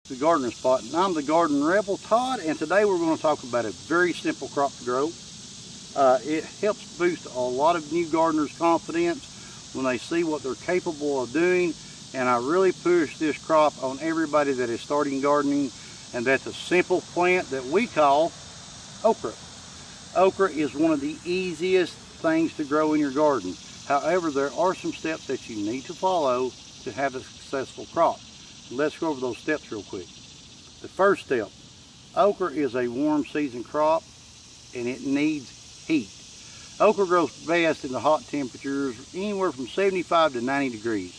The Gardening Spot, and I'm the Gardening Rebel, Todd, and today we're going to talk about a very simple crop to grow. It helps boost a lot of new gardeners' confidence when they see what they're capable of doing, and I really push this crop on everybody that is starting gardening, and that's a simple plant that we call okra. Okra is one of the easiest things to grow in your garden. However, there are some steps that you need to follow to have a successful crop. Let's go over those steps real quick. The first step, okra is a warm season crop and it needs heat. Okra grows best in the hot temperatures, anywhere from 75 to 90 degrees.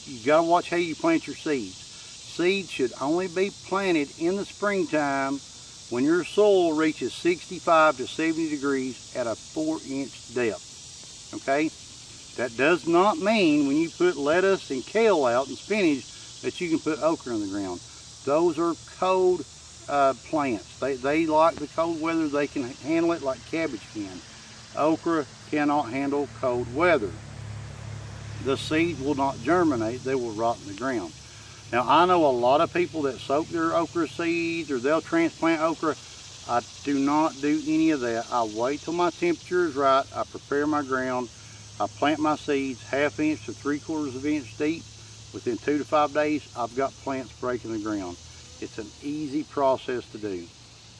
You gotta watch how you plant your seeds. Seeds should only be planted in the springtime when your soil reaches 65 to 70 degrees at a 4-inch depth. Okay? That does not mean when you put lettuce and kale out and spinach that you can put okra in the ground. Those are cold plants. They like the cold weather. They can handle it like cabbage can. Okra cannot handle cold weather. The seeds will not germinate. They will rot in the ground. Now, I know a lot of people that soak their okra seeds or they'll transplant okra. I do not do any of that. I wait till my temperature is right. I prepare my ground. I plant my seeds 1/2 inch to 3/4 inch deep. Within 2 to 5 days, I've got plants breaking the ground. It's an easy process to do.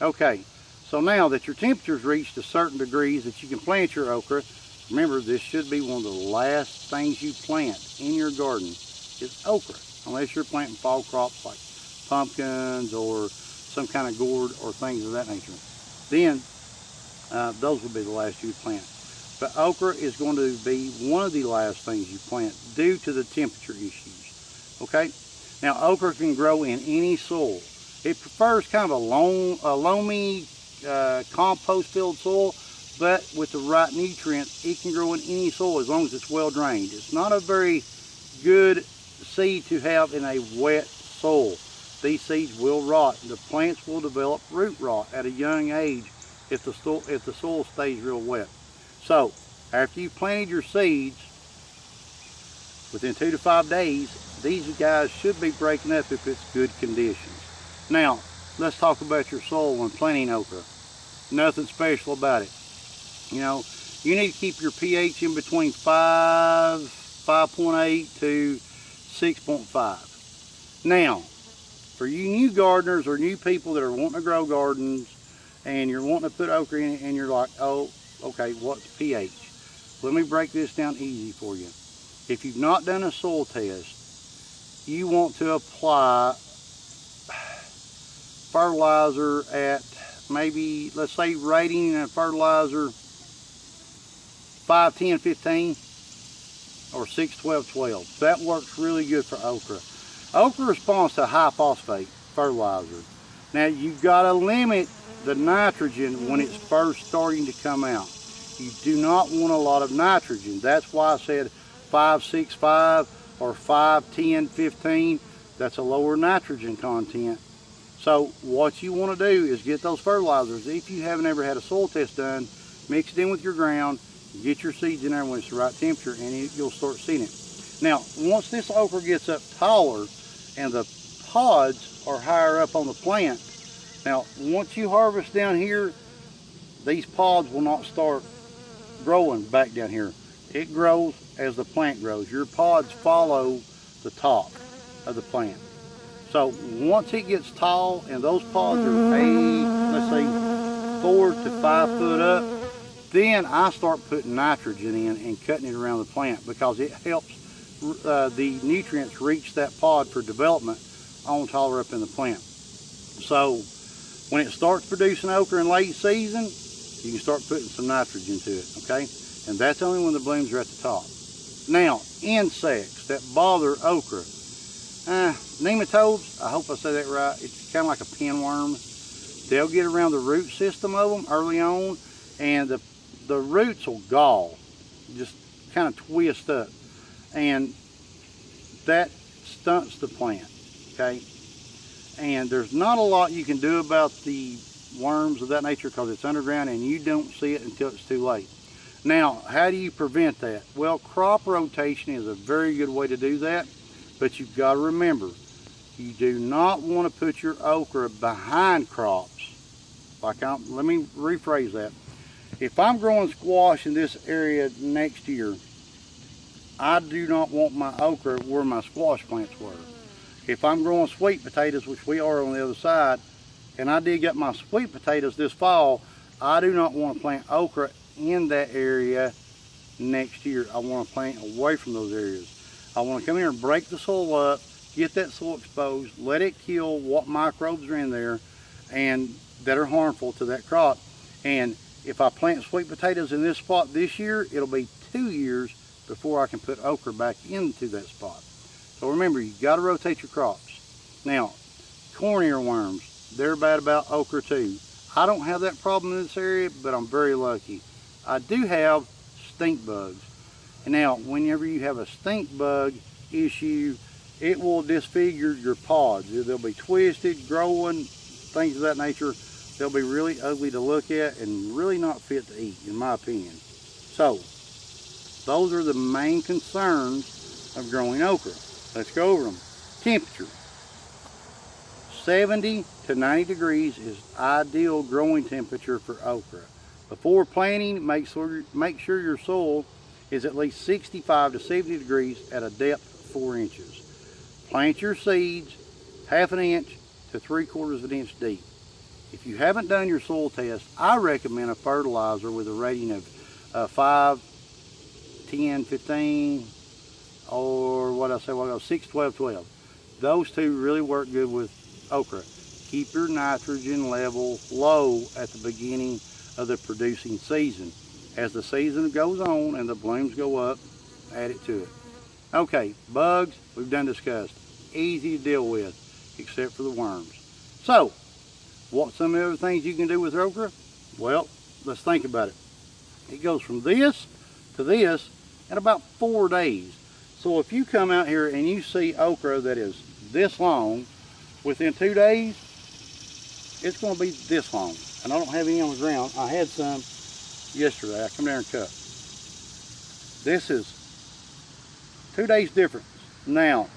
Okay, so now that your temperature's reached a certain degrees that you can plant your okra, remember this should be one of the last things you plant in your garden is okra, unless you're planting fall crops like pumpkins or some kind of gourd or things of that nature. Then, those will be the last you plant. But okra is going to be one of the last things you plant due to the temperature issues. Okay, now okra can grow in any soil. It prefers kind of a loamy, compost-filled soil, but with the right nutrients, it can grow in any soil as long as it's well drained. It's not a very good seed to have in a wet soil. These seeds will rot. The plants will develop root rot at a young age if the soil stays real wet. So, after you've planted your seeds, within 2 to 5 days, these guys should be breaking up if it's good conditions. Now, let's talk about your soil when planting okra. Nothing special about it. You know, you need to keep your pH in between 5.8 to 6.5. Now, for you new gardeners or new people that are wanting to grow gardens and you're wanting to put okra in it and you're like, oh, okay, what's pH? Let me break this down easy for you. If you've not done a soil test, you want to apply fertilizer at maybe, let's say rating a fertilizer 5, 10, 15 or 6, 12, 12. That works really good for okra. Okra responds to high phosphate fertilizer. Now you've got to limit the nitrogen when it's first starting to come out. You do not want a lot of nitrogen. That's why I said 5, 6, 5 or 5, 10, 15. That's a lower nitrogen content. So what you want to do is get those fertilizers. If you haven't ever had a soil test done, mix it in with your ground, get your seeds in there when it's the right temperature, and you'll start seeing it. Now, once this okra gets up taller and the pods are higher up on the plant, now once you harvest down here, these pods will not start growing back down here. It grows as the plant grows. Your pods follow the top of the plant. So once it gets tall and those pods are let's say 4 to 5 foot up, then I start putting nitrogen in and cutting it around the plant because it helps the nutrients reach that pod for development on taller up in the plant. So when it starts producing okra in late season, you can start putting some nitrogen to it, okay? And that's only when the blooms are at the top. Now, insects that bother okra. Nematodes, I hope I said that right. It's kind of like a pinworm. They'll get around the root system of them early on, and the roots will gall, just kind of twist up. And that stunts the plant, okay? And there's not a lot you can do about the worms of that nature because it's underground and you don't see it until it's too late. Now, how do you prevent that? Well, crop rotation is a very good way to do that, but you've got to remember, You do not want to put your okra behind crops. Let me rephrase that. If I'm growing squash in this area next year, I do not want my okra where my squash plants were. If I'm growing sweet potatoes, which we are on the other side, and I dig up my sweet potatoes this fall, I do not want to plant okra in that area next year. I want to plant away from those areas. I want to come here and break the soil up, get that soil exposed, let it kill what microbes are in there and that are harmful to that crop. And if I plant sweet potatoes in this spot this year, it'll be 2 years before I can put okra back into that spot. So remember, you got to rotate your crops. Now, corn earworms, they're bad about okra too. I don't have that problem in this area, but I'm very lucky. I do have stink bugs. And now, whenever you have a stink bug issue, it will disfigure your pods. They'll be twisted, growing, things of that nature. They'll be really ugly to look at and really not fit to eat, in my opinion. So, those are the main concerns of growing okra. Let's go over them. Temperature. 70 to 90 degrees is ideal growing temperature for okra. Before planting, make sure your soil is at least 65 to 70 degrees at a depth of 4 inches. Plant your seeds 1/2 inch to 3/4 inch deep. If you haven't done your soil test, I recommend a fertilizer with a rating of 5, 10, 15, or what I say, 6, 12, 12. Those two really work good with okra. Keep your nitrogen level low at the beginning of the producing season. As the season goes on and the blooms go up, add it to it. Okay, bugs, we've done discussed. Easy to deal with, except for the worms. So, what's some of the other things you can do with okra? Well, let's think about it. It goes from this to this in about 4 days. So if you come out here and you see okra that is this long, within 2 days, it's going to be this long. And I don't have any on the ground. I had some yesterday. I come down and cut. This is 2 days difference. Now,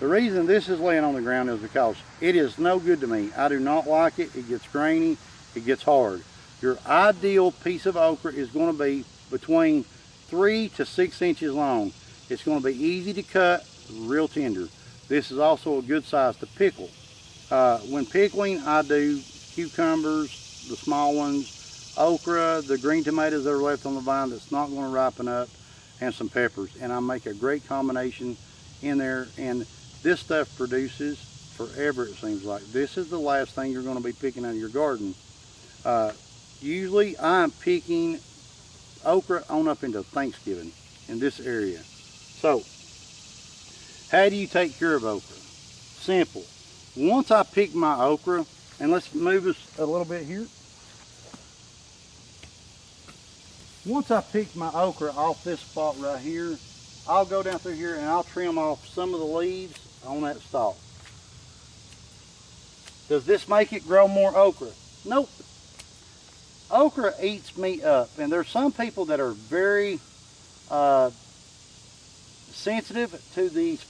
the reason this is laying on the ground is because it is no good to me. I do not like it. It gets grainy. It gets hard. Your ideal piece of okra is going to be between 3 to 6 inches long. It's going to be easy to cut, real tender. This is also a good size to pickle. When pickling, I do cucumbers, the small ones, okra, the green tomatoes that are left on the vine that's not going to ripen up, and some peppers. And I make a great combination in there. And this stuff produces forever, it seems like. This is the last thing you're going to be picking out of your garden. Usually I'm picking okra on up into Thanksgiving in this area. So, how do you take care of okra? Simple. Once I pick my okra, and let's move us a little bit here. Once I pick my okra off this spot right here, I'll go down through here and I'll trim off some of the leaves on that stalk. Does this make it grow more okra? Nope. Okra eats me up, and there's some people that are very sensitive to these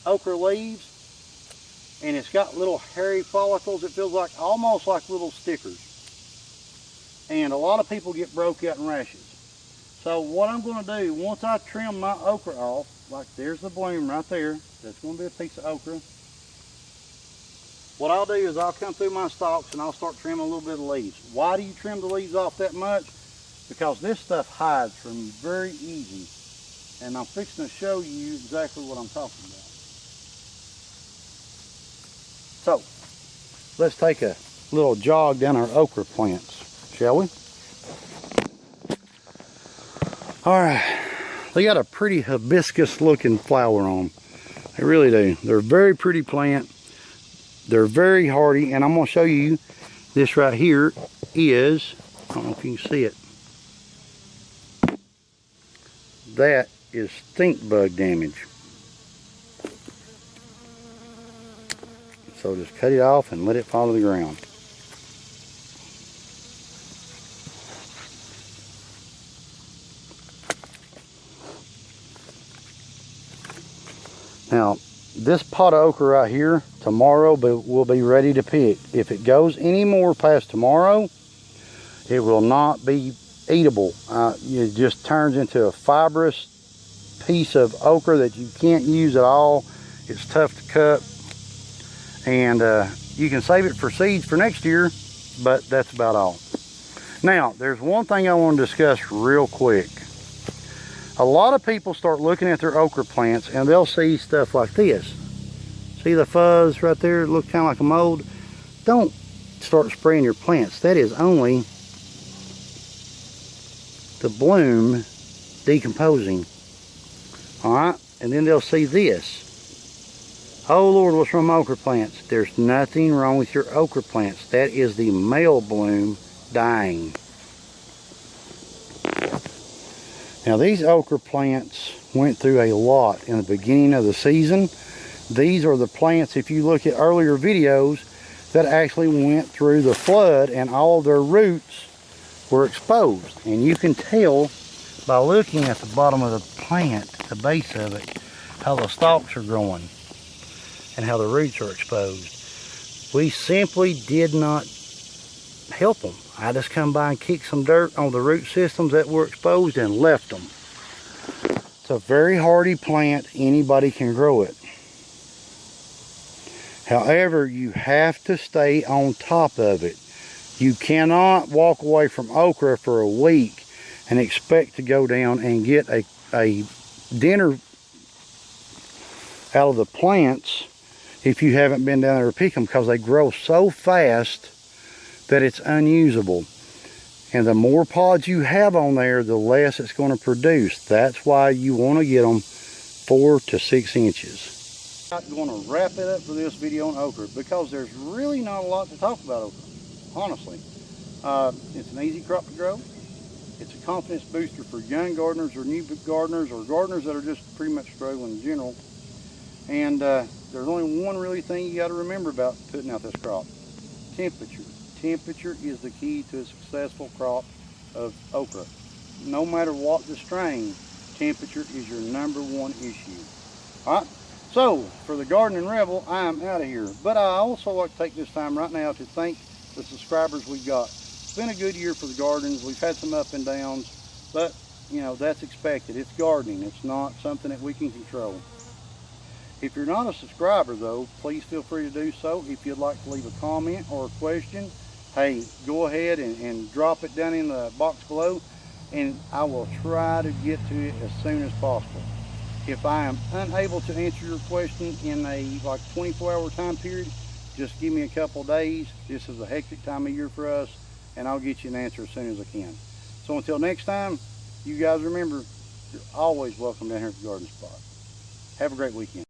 okra leaves, and it's got little hairy follicles. It feels like almost like little stickers, and a lot of people get broke out in rashes. So what I'm going to do, once I trim my okra off, like there's the bloom right there, that's going to be a piece of okra. What I'll do is I'll come through my stalks and I'll start trimming a little bit of leaves. Why do you trim the leaves off that much? Because this stuff hides from you very easy. And I'm fixing to show you exactly what I'm talking about. So, let's take a little jog down our okra plants, shall we? Alright, they got a pretty hibiscus looking flower on them. They really do. They're a very pretty plant. They're very hardy, and I'm going to show you this right here is, I don't know if you can see it, that is stink bug damage. So just cut it off and let it fall to the ground. Now, this pot of okra right here tomorrow will be ready to pick. If it goes any more past tomorrow, it will not be eatable. It just turns into a fibrous piece of okra that you can't use at all. It's tough to cut, and you can save it for seeds for next year, but that's about all. Now, there's one thing I want to discuss real quick. A lot of people start looking at their okra plants and they'll see stuff like this. See the fuzz right there? It looks kind of like a mold. Don't start spraying your plants. That is only the bloom decomposing. Alright, and then they'll see this. Oh Lord, what's wrong with my okra plants? There's nothing wrong with your okra plants. That is the male bloom dying. Now these okra plants went through a lot in the beginning of the season. These are the plants, if you look at earlier videos, that actually went through the flood and all of their roots were exposed. And you can tell by looking at the bottom of the plant, the base of it, how the stalks are growing and how the roots are exposed. We simply did not help them. I just come by and kicked some dirt on the root systems that were exposed and left them. It's a very hardy plant. Anybody can grow it. However, you have to stay on top of it. You cannot walk away from okra for a week and expect to go down and get a dinner out of the plants if you haven't been down there to pick them, because they grow so fast that it's unusable. And the more pods you have on there, the less it's going to produce. That's why you want to get them 4 to 6 inches. I'm not going to wrap it up for this video on okra because there's really not a lot to talk about okra, honestly. It's an easy crop to grow. It's a confidence booster for young gardeners or new gardeners or gardeners that are just pretty much struggling in general. And there's only one really thing you got to remember about putting out this crop: temperature. Temperature is the key to a successful crop of okra. No matter what the strain, temperature is your #1 issue. Alright, so for the Gardening Rebel, I am out of here. But I also like to take this time right now to thank the subscribers we got. It's been a good year for the gardens. We've had some up and downs, but you know, that's expected. It's gardening. It's not something that we can control. If you're not a subscriber though, please feel free to do so. If you'd like to leave a comment or a question, hey, go ahead and drop it down in the box below, and I will try to get to it as soon as possible. If I am unable to answer your question in a 24-hour time period, just give me a couple days. This is a hectic time of year for us, and I'll get you an answer as soon as I can. So until next time, you guys remember, you're always welcome down here at the Garden Spot. Have a great weekend.